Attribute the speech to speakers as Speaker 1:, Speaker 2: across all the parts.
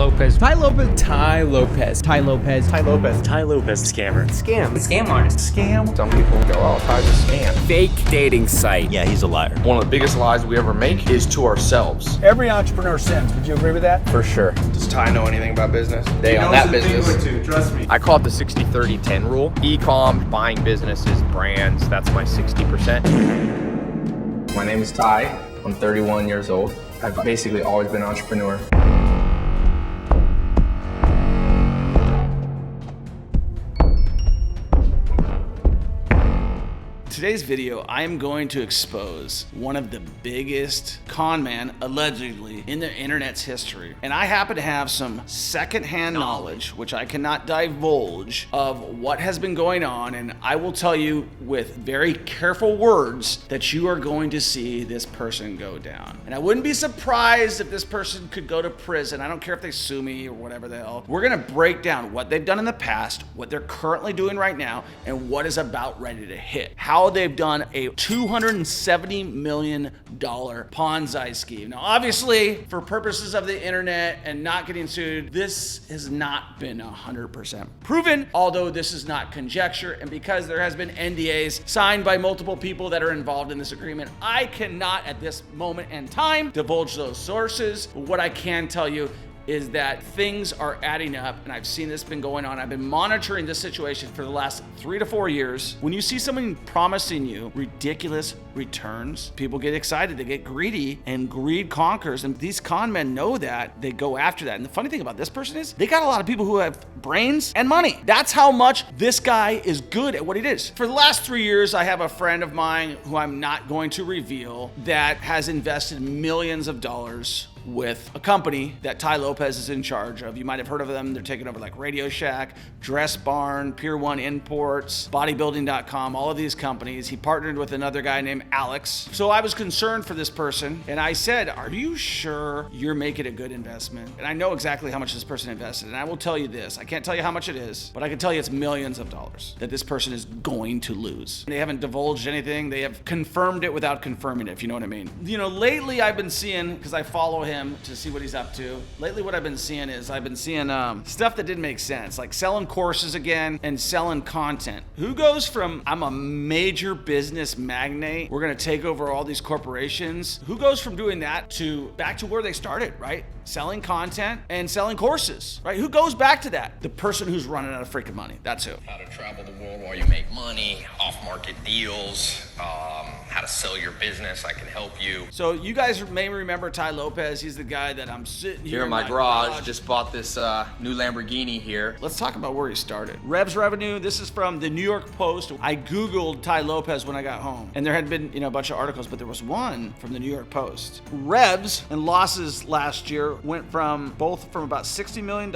Speaker 1: Lopez.
Speaker 2: Tai Lopez.
Speaker 3: Tai Lopez.
Speaker 2: Tai Lopez.
Speaker 4: Tai Lopez.
Speaker 5: Tai Lopez. Scammer.
Speaker 1: Scam artist.
Speaker 4: Scam.
Speaker 3: Some people go, oh, Tai's a scam.
Speaker 5: Fake dating site. Yeah, he's a liar.
Speaker 3: One of the biggest lies we ever make is to ourselves.
Speaker 4: Every entrepreneur sins. Would you agree with that?
Speaker 3: For sure. Does Tai know anything about business? They own that business.
Speaker 4: Trust me.
Speaker 6: I call it the 60-30-10 rule. E-com, buying businesses, brands, that's my 60%.
Speaker 3: My name is Tai. I'm 31 years old. I've basically always been an entrepreneur.
Speaker 7: Today's video, I am going to expose one of the biggest con men, allegedly, in the internet's history. And I happen to have some secondhand knowledge, which I cannot divulge, of what has been going on. And I will tell you with very careful words that you are going to see this person go down. And I wouldn't be surprised if this person could go to prison. I don't care if they sue me or whatever the hell. We're gonna break down what they've done in the past, what they're currently doing right now, and what is about ready to hit. How they've done a $270 million Ponzi scheme. Now, obviously, for purposes of the internet and not getting sued, this has not been 100% proven, although this is not conjecture. And because there has been NDAs signed by multiple people that are involved in this agreement, I cannot at this moment in time divulge those sources. But what I can tell you is that things are adding up, and I've seen this been going on. I've been monitoring this situation for the last 3 to 4 years. When you see someone promising you ridiculous returns, people get excited, they get greedy, and greed conquers, and these con men know that. They go after that. And the funny thing about this person is they got a lot of people who have brains and money. That's how much this guy is good at what he does. For the last 3 years, I have a friend of mine who I'm not going to reveal that has invested millions of dollars with a company that Tai Lopez is in charge of. You might have heard of them. They're taking over like RadioShack, Dress Barn, Pier 1 Imports, bodybuilding.com, all of these companies. He partnered with another guy named Alex. So I was concerned for this person, and I said, are you sure you're making a good investment? And I know exactly how much this person invested, and I will tell you this. I can't tell you how much it is, but I can tell you it's millions of dollars that this person is going to lose. They haven't divulged anything. They have confirmed it without confirming it, if you know what I mean. You know, lately I've been seeing, because I follow him to see what he's up to. Lately what I've been seeing is stuff that didn't make sense, like selling courses again and selling content. Who goes from I'm a major business magnate, we're gonna take over all these corporations, who goes from doing that to back to where they started, right? Selling content and selling courses, right? Who goes back to that? The person who's running out of freaking money. That's who.
Speaker 8: How to travel the world while you make money, off-market deals, how to sell your business. I can help you.
Speaker 7: So you guys may remember Tai Lopez. He's the guy that I'm sitting
Speaker 3: Here in my garage, just bought this new Lamborghini here.
Speaker 7: Let's talk about where he started. Revs revenue, this is from the New York Post. I Googled Tai Lopez when I got home, and there had been, a bunch of articles, but there was one from the New York Post. Revs and losses last year went from about $60 million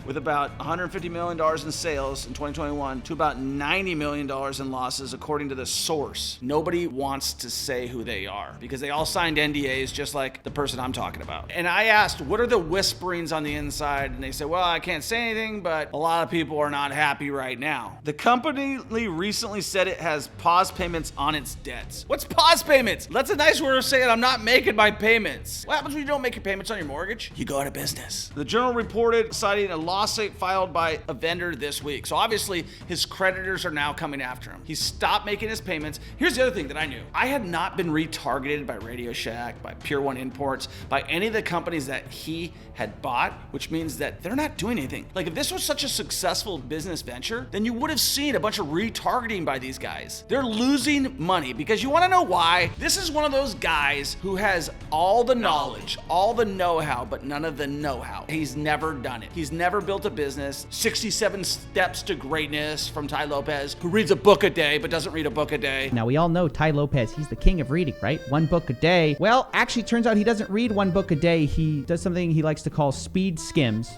Speaker 7: with about $150 million in sales in 2021 to about $90 million in losses, according to the source. Nobody wants to say who they are because they all signed NDAs just like the person I'm talking about. And I asked, what are the whisperings on the inside? And they said, well, I can't say anything, but a lot of people are not happy right now. The company recently said it has paused payments on its debts. What's pause payments? That's a nice word of saying I'm not making my payments. What happens when you don't make your payments on your mortgage? You go out of business. The Journal reported citing a lawsuit filed by a vendor this week. So obviously his creditors are now coming after him. He stopped making his payments. Here's the other thing that I knew. I had not been retargeted by RadioShack, by Pier 1 Imports, by any of the companies that he had bought, which means that they're not doing anything. Like if this was such a successful business venture, then you would have seen a bunch of retargeting by these guys. They're losing money because you want to know why? This is one of those guys who has all the knowledge, all the know-how, but none of the know-how. He's never done it. He's never built a business. 67 Steps to Greatness from Tai Lopez, who reads a book a day, but doesn't read a book a day.
Speaker 2: Now, we all know Tai Lopez, he's the king of reading, right? One book a day. Well, actually, it turns out he doesn't read one book a day. He does something he likes to call speed skims.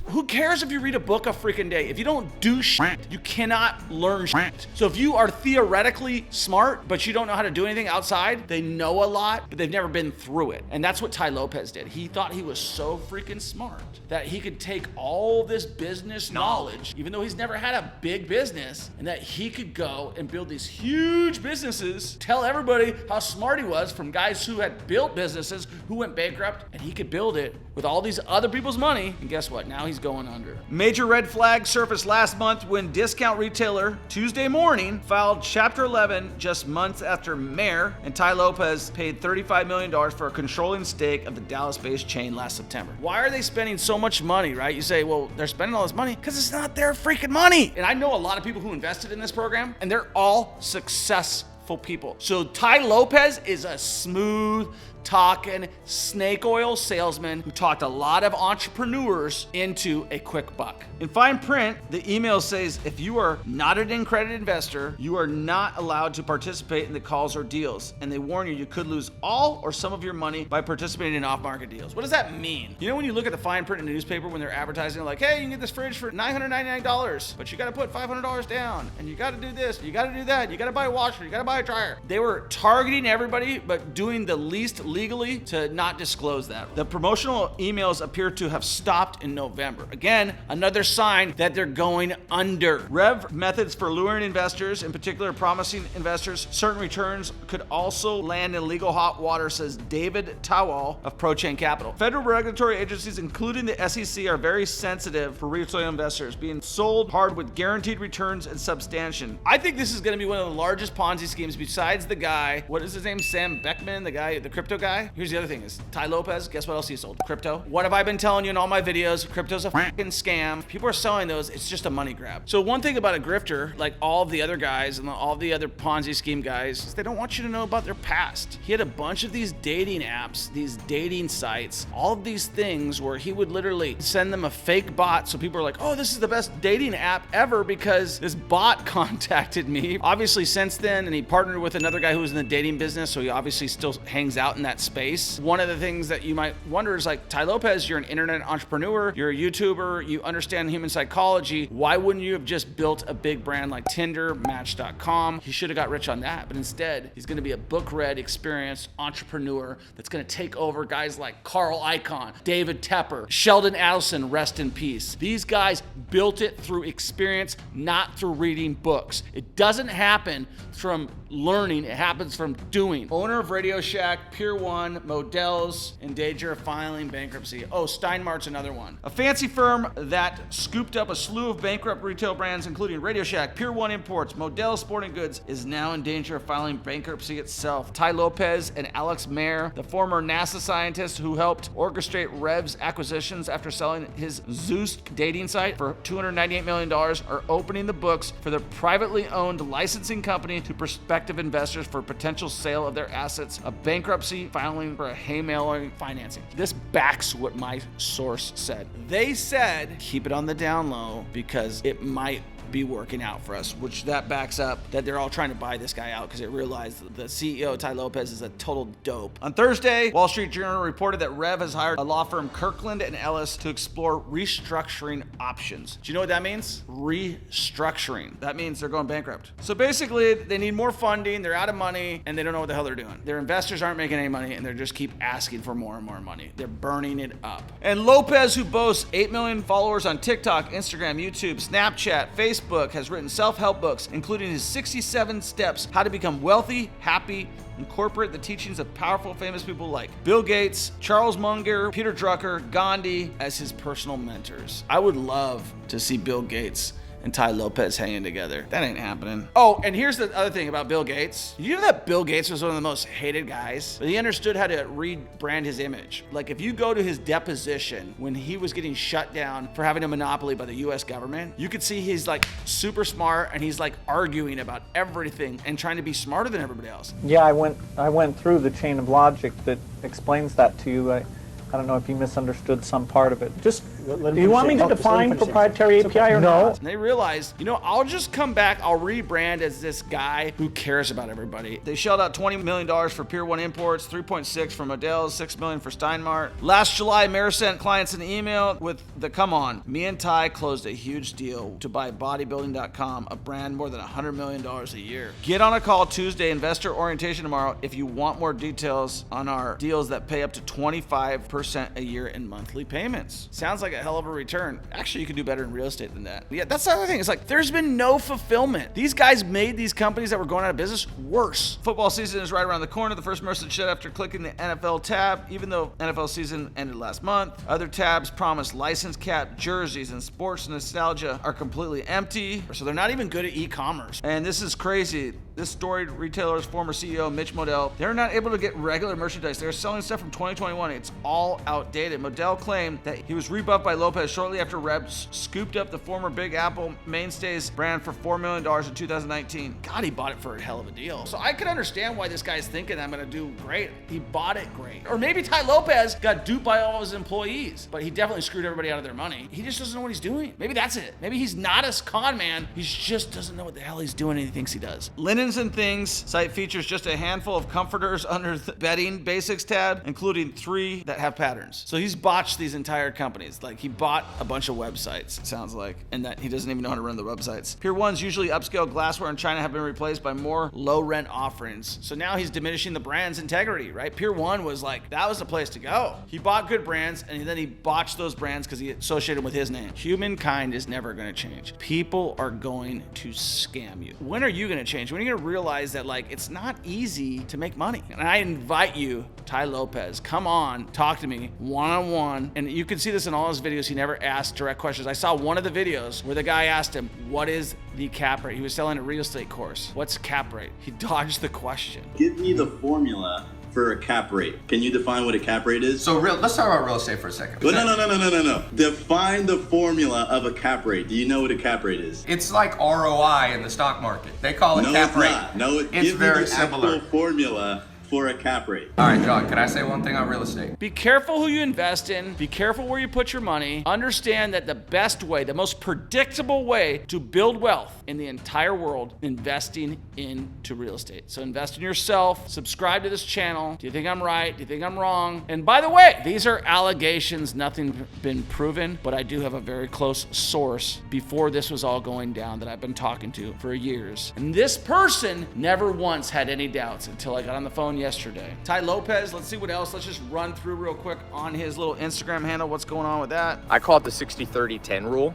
Speaker 7: Who cares if you read a book a freaking day? If you don't do shit, you cannot learn shit. So if you are theoretically smart, but you don't know how to do anything outside, they know a lot, but they've never been through it. And that's what Tai Lopez did. He thought he was so freaking smart that he could take all this business knowledge, even though he's never had a big business, and that he could go and build these huge businesses, tell everybody how smart he was from guys who had built businesses who went bankrupt, and he could build it with all these other people's money. And guess what? Now he's going under. Major red flag surfaced last month when discount retailer Tuesday Morning filed Chapter 11 just months after Mehr and Tai Lopez paid $35 million for a controlling stake of the Dallas-based chain last September. Why are they spending so much money, right? You say, well, they're spending all this money because it's not their freaking money. And I know a lot of people who invested in this program, and they're all successful people. So Tai Lopez is a smooth talking snake oil salesman who talked a lot of entrepreneurs into a quick buck. In fine print, the email says if you are not an accredited investor, you are not allowed to participate in the calls or deals. And they warn you could lose all or some of your money by participating in off-market deals. What does that mean? You know when you look at the fine print in the newspaper when they're advertising like, hey, you can get this fridge for $999, but you got to put $500 down, and you got to do this, you got to do that, you got to buy a washer, you got to buy a dryer. They were targeting everybody, but doing the least legally to not disclose that. The promotional emails appear to have stopped in November. Again, another sign that they're going under. Rev methods for luring investors, in particular promising investors certain returns, could also land in legal hot water, says David Tawal of ProChain Capital. Federal regulatory agencies, including the SEC, are very sensitive for retail investors being sold hard with guaranteed returns and substantiation. I think this is going to be one of the largest Ponzi schemes besides the guy, what is his name? Sam Beckman, the guy, the crypto guy. Here's the other thing is Tai Lopez, guess what else he sold? Crypto. What have I been telling you in all my videos? Crypto's a fucking scam. People are selling those. It's just a money grab. So one thing about a grifter, like all of the other guys and all the other Ponzi scheme guys, is they don't want you to know about their past. He had a bunch of these dating apps, these dating sites, all of these things where he would literally send them a fake bot. So people are like, oh, this is the best dating app ever because this bot contacted me. Obviously since then, and he partnered with another guy who was in the dating business. So he obviously still hangs out in that space. One of the things that you might wonder is like, Tai Lopez, you're an internet entrepreneur, you're a YouTuber, you understand human psychology. Why wouldn't you have just built a big brand like Tinder, Match.com? He should have got rich on that, but instead he's going to be a book-read, experienced entrepreneur that's going to take over guys like Carl Icahn, David Tepper, Sheldon Adelson, rest in peace. These guys built it through experience, not through reading books. It doesn't happen from learning, it happens from doing. Owner of RadioShack, Pier 1, Models, in danger of filing bankruptcy. Oh, Steinmart's another one. A fancy firm that scooped up a slew of bankrupt retail brands, including RadioShack, Pier 1 Imports, Models Sporting Goods, is now in danger of filing bankruptcy itself. Tai Lopez and Alex Mehr, the former NASA scientist who helped orchestrate Rev's acquisitions after selling his Zeus dating site for $298 million, are opening the books for their privately owned licensing company to prospective investors for potential sale of their assets, a bankruptcy filing for a haymaker financing. This backs what my source said. They said, keep it on the down low because it might be working out for us, which that backs up that they're all trying to buy this guy out because they realized the CEO, Tai Lopez, is a total dope. On Thursday, Wall Street Journal reported that Rev has hired a law firm, Kirkland & Ellis, to explore restructuring options. Do you know what that means? Restructuring. That means they're going bankrupt. So basically, they need more funding, they're out of money, and they don't know what the hell they're doing. Their investors aren't making any money, and they just keep asking for more and more money. They're burning it up. And Lopez, who boasts 8 million followers on TikTok, Instagram, YouTube, Snapchat, Facebook, has written self-help books, including his 67 steps how to become wealthy, happy, incorporate the teachings of powerful, famous people like Bill Gates, Charles Munger, Peter Drucker, Gandhi as his personal mentors. I would love to see Bill Gates and Tai Lopez hanging together. That ain't happening. Oh, and here's the other thing about Bill Gates. You know that Bill Gates was one of the most hated guys? But he understood how to rebrand his image. Like if you go to his deposition when he was getting shut down for having a monopoly by the US government, you could see he's like super smart and he's like arguing about everything and trying to be smarter than everybody else.
Speaker 1: Yeah, I went through the chain of logic that explains that to you.
Speaker 4: I don't know if you misunderstood some part of it. Just,
Speaker 1: Let him
Speaker 4: do you want me to
Speaker 1: finish.
Speaker 4: define
Speaker 1: Let him finish.
Speaker 4: proprietary API or
Speaker 1: No.
Speaker 4: not?
Speaker 7: And they realized, I'll just come back, I'll rebrand as this guy who cares about everybody. They shelled out $20 million for Pier 1 imports, 3.6 for Modell's, $6 million for Steinmart. Last July, Mehr sent clients an email with the come on. Me and Tai closed a huge deal to buy bodybuilding.com, a brand more than $100 million a year. Get on a call Tuesday, investor orientation tomorrow, if you want more details on our deals that pay up to 25% a year in monthly payments. Sounds like a hell of a return. Actually, you can do better in real estate than that. Yeah, that's the other thing. It's like there's been no fulfillment. These guys made these companies that were going out of business worse. Football season is right around the corner. The first Mercer said after clicking the NFL tab, even though NFL season ended last month. Other tabs promised license cap, jerseys, and sports nostalgia are completely empty. So they're not even good at e-commerce. And this is crazy. This storied retailer's former CEO, Mitch Modell, they're not able to get regular merchandise. They're selling stuff from 2021. It's all outdated. Modell claimed that he was rebuffed by Lopez shortly after Rebs scooped up the former Big Apple mainstays brand for $4 million in 2019. God, he bought it for a hell of a deal. So I can understand why this guy's thinking I'm going to do great. He bought it great. Or maybe Tai Lopez got duped by all of his employees, but he definitely screwed everybody out of their money. He just doesn't know what he's doing. Maybe that's it. Maybe he's not a con man. He just doesn't know what the hell he's doing and he thinks he does. Linens and Things site features just a handful of comforters under the bedding basics tab, including 3 that have patterns. So he's botched these entire companies. Like he bought a bunch of websites, it sounds like, and that he doesn't even know how to run the websites. Pier 1's usually upscale glassware in China have been replaced by more low rent offerings. So now he's diminishing the brand's integrity, right? Pier 1 was like, that was the place to go. He bought good brands and then he botched those brands because he associated them with his name. Humankind is never going to change. People are going to scam you. When are you going to change? When are you going to realize that like it's not easy to make money? And I invite you, Tai Lopez, come on, talk to me one-on-one. And you can see this in all his videos. He never asked direct questions. I saw one of the videos where the guy asked him, what is the cap rate? He was selling a real estate course. What's cap rate? He dodged the question.
Speaker 9: Give me the formula for a cap rate. Can you define what a cap rate is?
Speaker 8: So let's talk about real estate for a second.
Speaker 9: Well, no. Define the formula of a cap rate. Do you know what a cap rate is?
Speaker 8: It's like ROI in the stock market. They call it cap rate.
Speaker 9: No,
Speaker 8: It's very similar.
Speaker 9: Actual formula for a cap rate.
Speaker 8: All right, John, can I say one thing on real estate?
Speaker 7: Be careful who you invest in. Be careful where you put your money. Understand that the best way, the most predictable way to build wealth in the entire world, investing into real estate. So invest in yourself. Subscribe to this channel. Do you think I'm right? Do you think I'm wrong? And by the way, these are allegations, nothing been proven, but I do have a very close source before this was all going down that I've been talking to for years. And this person never once had any doubts until I got on the phone yesterday. Tai Lopez, let's see what else. Let's just run through real quick on his little Instagram handle. What's going on with that?
Speaker 6: I call it the 60-30-10 rule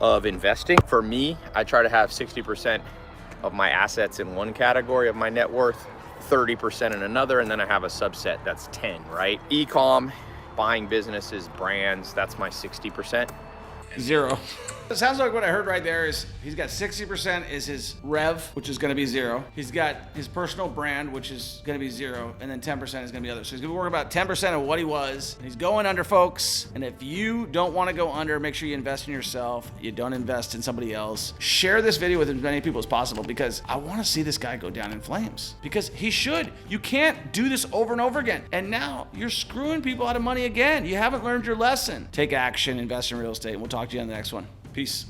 Speaker 6: of investing. For me, I try to have 60% of my assets in one category of my net worth, 30% in another, and then I have a subset that's 10, right? E-com, buying businesses, brands, that's my 60%.
Speaker 7: 0. It sounds like what I heard right there is he's got 60% is his rev, which is going to be 0. He's got his personal brand, which is going to be 0. And then 10% is going to be other. So he's going to work about 10% of what he was. And he's going under, folks. And if you don't want to go under, make sure you invest in yourself. You don't invest in somebody else. Share this video with as many people as possible because I want to see this guy go down in flames. Because he should. You can't do this over and over again. And now you're screwing people out of money again. You haven't learned your lesson. Take action, invest in real estate, and we'll talk to you on the next one. Peace.